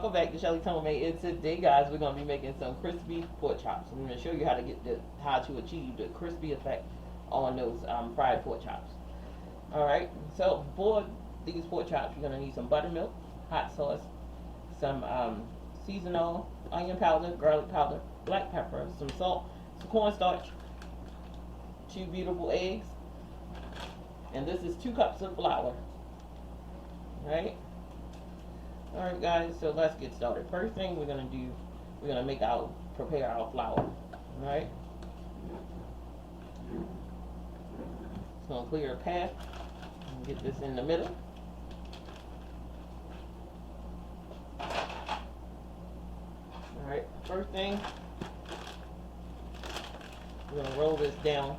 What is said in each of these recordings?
welcome back to Shelly Tone Made. And today, guys, we're gonna be making some crispy pork chops. I'm gonna show you how to how to achieve the crispy effect on those fried pork chops. All right. So for these pork chops, you're gonna need some buttermilk, hot sauce, some seasonal onion powder, garlic powder, black pepper, some salt, some cornstarch, 2 beautiful eggs, and this is 2 cups of flour. All right. Alright guys, so let's get started. First thing we're gonna do, we're gonna prepare our flour. Alright? Just gonna clear a path and get this in the middle. Alright, first thing, we're gonna roll this down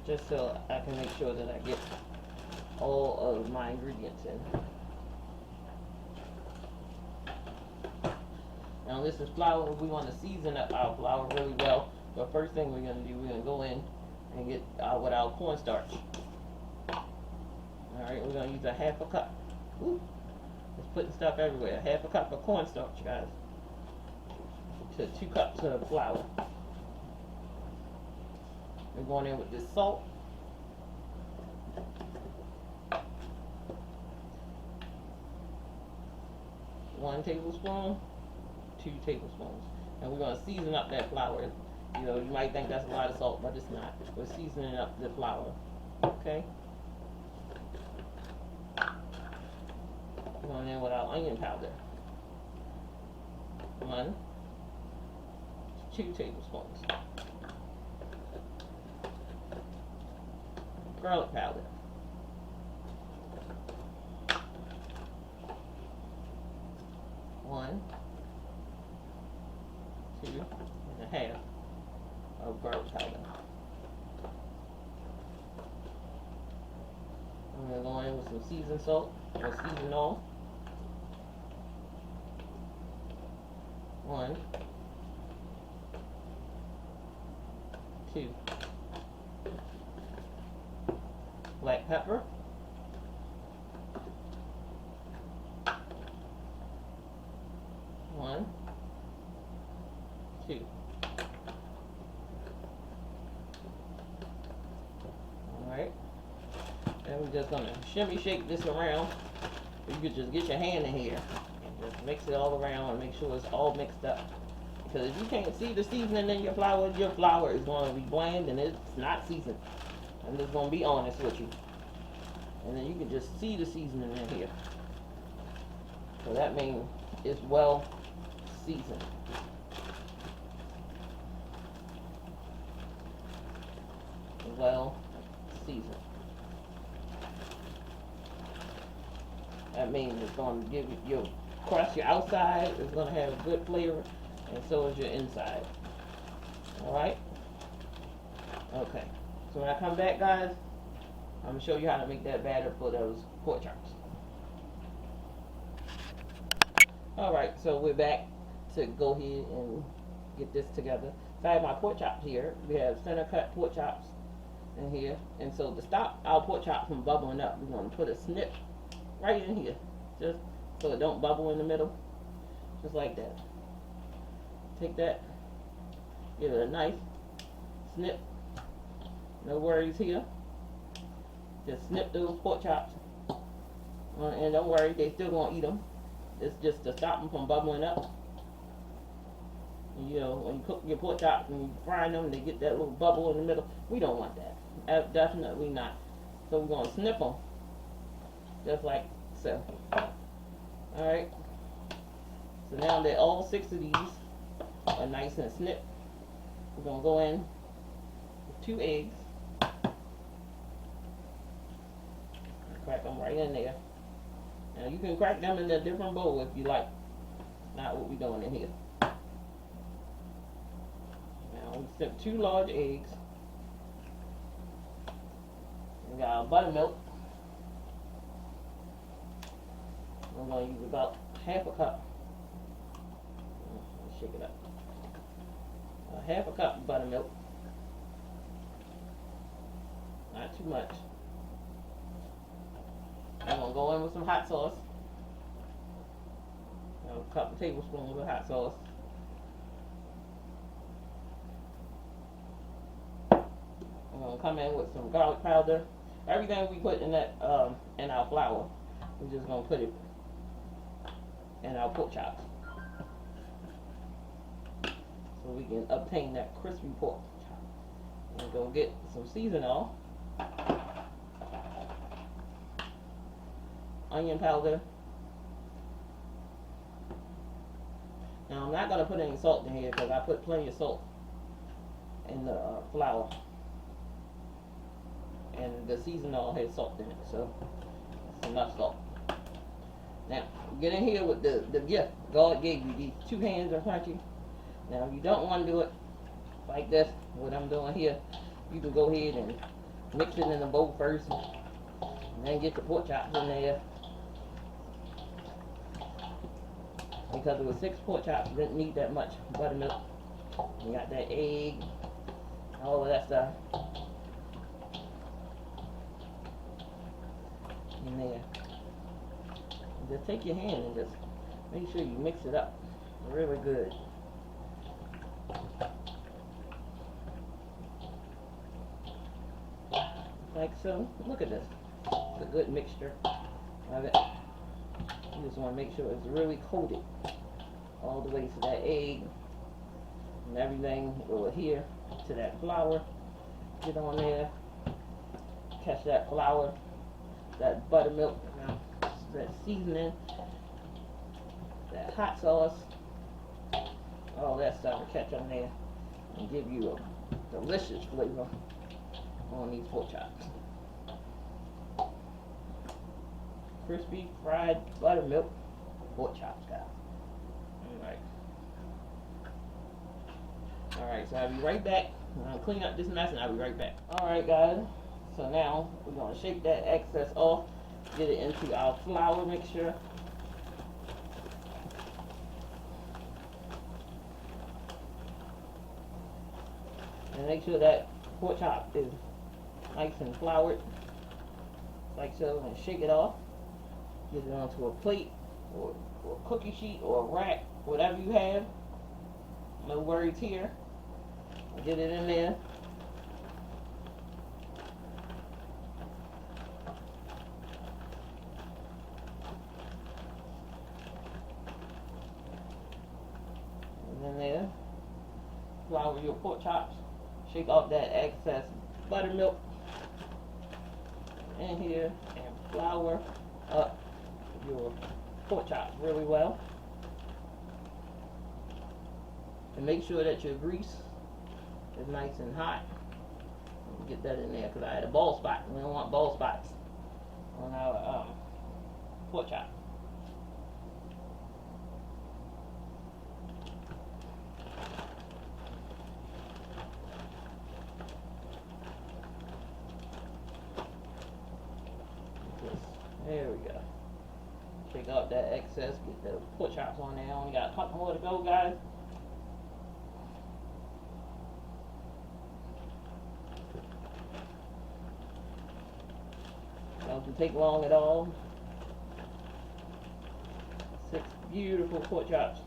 just so I can make sure that I get all of my ingredients in. Now this is flour. We want to season up our flour really well. But first thing we're going to do, we're going to go in and get with our cornstarch. Alright, we're going to use a 1/2 cup. Ooh, it's putting stuff everywhere. 1/2 cup of cornstarch, guys, to 2 cups of flour. We're going in with this salt. One tablespoon. 2 tablespoons. And we're going to season up that flour. You know, you might think that's a lot of salt, but it's not. We're seasoning up the flour. Okay? Going in with our onion powder. 1 to 2 tablespoons. Garlic powder. 1, 2.5 of garlic powder. I'm going to go in with some seasoned salt or seasoned oil. 1, 2. Black pepper. 1, 2. Alright. And we're just gonna shimmy shake this around. You could just get your hand in here and just mix it all around and make sure it's all mixed up. Because if you can't see the seasoning in your flour is going to be bland and it's not seasoned. I'm just going to be honest with you. And then you can just see the seasoning in here. So that means it's well seasoned. Well seasoned. That means it's going to give you crust your outside, it's going to have a good flavor, and so is your inside. Alright? Okay. So when I come back, guys, I'm going to show you how to make that batter for those pork chops. Alright, so we're back to go ahead and get this together. So I have my pork chops here. We have center cut pork chops in here. And so to stop our pork chops from bubbling up, we're going to put a snip right in here. Just so it don't bubble in the middle. Just like that. Take that. Give it a nice snip. No worries here. Just snip those pork chops. And don't worry, they still gonna eat them. It's just to stop them from bubbling up. You know, when you cook your pork chops and you fry them, they get that little bubble in the middle. We don't want that. Definitely not. So we're gonna snip them. Just like so. Alright. So now that all 6 of these are nice and snipped, we're gonna go in with 2 eggs. Crack them right in there. Now you can crack them in a different bowl if you like. Not what we're doing in here. Now we sip 2 large eggs. We got our buttermilk. We're going to use about 1/2 cup. Let's shake it up. 1/2 cup of buttermilk. Not too much. I'm going to go in with some hot sauce. a couple tablespoons of hot sauce. I'm gonna come in with some garlic powder. Everything we put in that in our flour, we're just gonna put it in our pork chops, so we can obtain that crispy pork chop. And go get some seasoning, onion powder. Now I'm not gonna put any salt in here because I put plenty of salt in the flour, and the seasoning has salt in it, so that's enough salt. Now get in here with the gift God gave you. These two hands are crunchy. Now if you don't want to do it like this, what I'm doing here, you can go ahead and mix it in the bowl first, and then get the pork chops in there. Because it was 6 pork chops, didn't need that much buttermilk. You got that egg, all of that stuff in there. And just take your hand and just make sure you mix it up really good. Like so. Look at this. It's a good mixture of it. You just want to make sure it's really coated all the way to that egg, and everything over here to that flour. Get on there, catch that flour, that buttermilk, that seasoning, that hot sauce, all that stuff will catch on there and give you a delicious flavor on these pork chops. Crispy fried buttermilk pork chops, guys. Alright, so I'll be right back. I'm going to clean up this mess and I'll be right back. Alright, guys. So now we're going to shake that excess off, get it into our flour mixture. And make sure that pork chop is nice and floured, like so, and shake it off. Get it onto a plate or a cookie sheet or a rack, whatever you have. No worries here. Get it in there. And in there, flour your pork chops. Shake off that excess buttermilk in here and flour up your pork chops really well. And make sure that your grease is nice and hot. Get that in there because I had a bald spot. We don't want bald spots on our pork chop. There we go. Shake out that excess, get the pork chops on there. Only got a couple more to go, guys. Doesn't take long at all. 6 beautiful pork chops.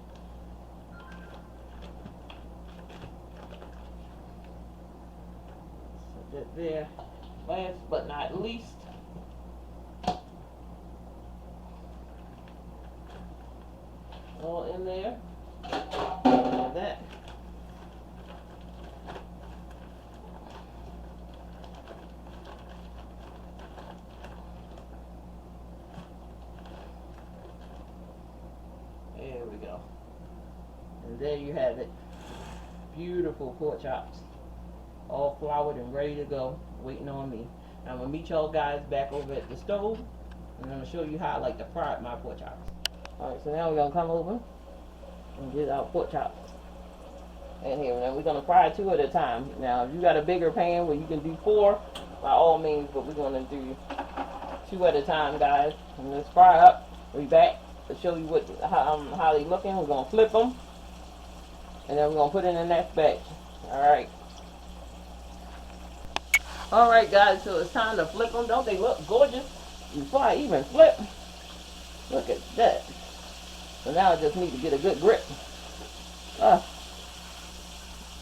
Set that there. Last but not least, all in there. Like that. There we go. And there you have it. Beautiful pork chops. All floured and ready to go, waiting on me. I'm going to meet y'all guys back over at the stove, and I'm going to show you how I like to fry my pork chops. Alright, so now we're going to come over and get our pork chops in here. Now we're going to fry 2 at a time. Now if you got a bigger pan where you can do 4, by all means, but we're going to do 2 at a time, guys. And let's fry up. We'll be back to show you how they looking. We're going to flip them, and then we're going to put in the next batch. Alright. Alright, guys, so it's time to flip them. Don't they look gorgeous? Before I even flip, look at that. So now I just need to get a good grip. Ah,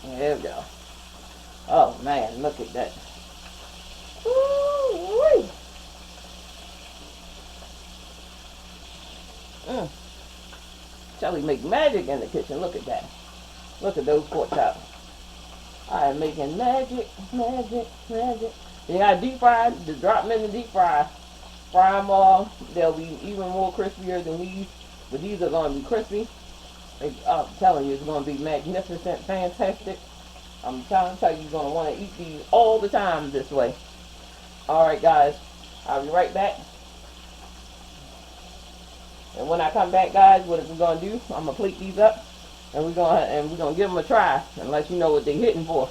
there we go. Oh man, look at that. Ooh-wee. Shelly make magic in the kitchen. Look at that. Look at those pork chops. I am making magic, magic, magic. You gotta deep fry. Just drop them in the deep fry. Fry them all. They'll be even more crispier than these. But these are gonna be crispy. I'm telling you, it's gonna be magnificent, fantastic. I'm trying to tell you, you're gonna want to eat these all the time this way. All right, guys. I'll be right back. And when I come back, guys, what we're gonna do? I'm gonna plate these up, and we're gonna give them a try and let you know what they're hitting for.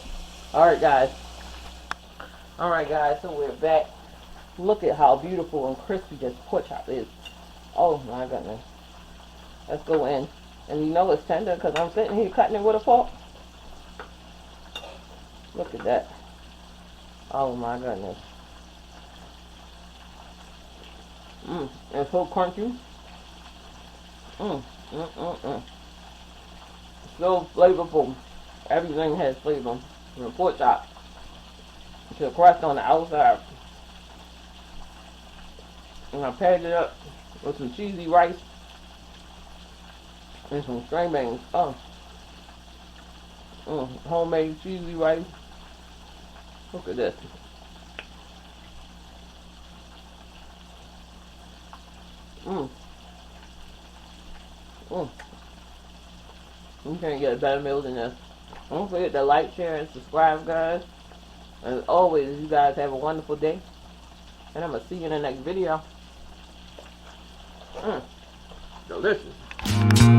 All right, guys. All right, guys. So we're back. Look at how beautiful and crispy this pork chop is. Oh my goodness. Let's go in, and you know it's tender because I'm sitting here cutting it with a fork. Look at that. Oh my goodness. It's so crunchy. So flavorful. Everything has flavor. From the pork chop to the crust on the outside. And I paired it up with some cheesy rice and some string beans. Homemade cheesy rice. Look at this. You can't get a better meal than this. Don't forget to like, share, and subscribe, guys. As always, you guys have a wonderful day. And I'm going to see you in the next video. Delicious.